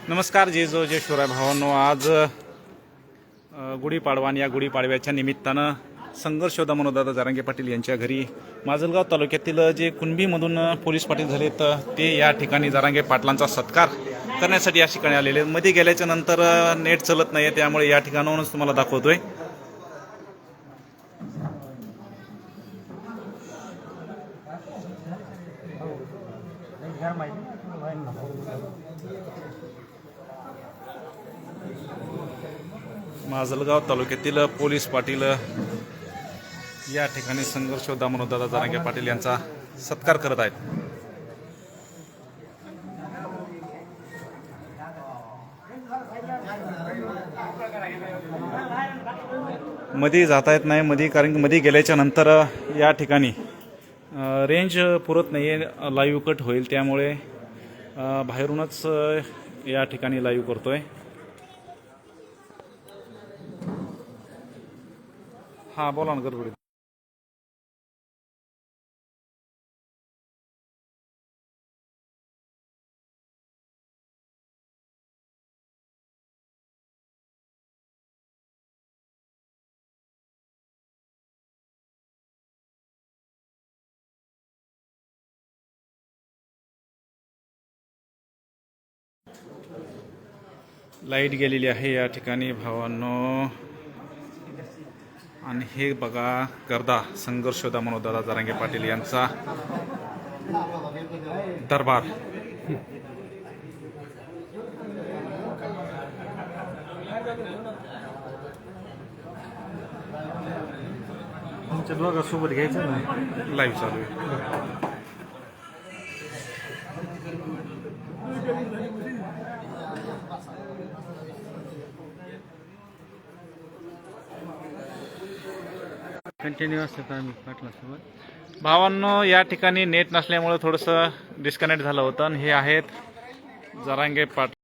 नमस्कार जय शिवराय भावांनो, आज गुढीपाडवा आणि या गुढीपाडव्याच्या निमित्तानं संघर्ष योद्धा मनोजदादा जरांगे पाटील यांच्या घरी माजलगाव तालुक्यातील जे कुणबीमधून पोलीस पाटील झालेत ते या ठिकाणी जरांगे पाटलांचा सत्कार करण्यासाठी या ठिकाणी आलेले. मध्ये गेल्याच्या नंतर नेट चलत नाही, त्यामुळे या ठिकाणाहूनच तुम्हाला दाखवतोय. माजलगाव तालुक्यातील पोलीस पाटील या ठिकाणी संघर्ष योद्धा मनोजदादा जरांगे पाटील यांचा सत्कार करत आहेत. मध्ये जाता येत नाही कारण की मध्ये गेल्याच्या नंतर या ठिकाणी रेंज पुरत नाही आहे, लाईव्ह कट होईल, त्यामुळे बाहेरूनच या ठिकाणी लाईव्ह करतोय. हां बोला ना गडबडीत. लाईट गेलेली आहे या ठिकाणी भावांनो. आणि हे बघा गर्दा संघर्ष योद्धा मनोजदादा जरांगे पाटील यांचा दरबार. तुमच्या ब्लॉगासोबत घ्यायचं ना, लाईव्ह चालू आहे. कंटिन्यू असतात आम्ही पाटलासोबत. भावांनो, या ठिकाणी नेट नसल्यामुळे थोडंसं डिस्कनेक्ट झालं होतं. आणि हे आहेत जरांगे पाटील.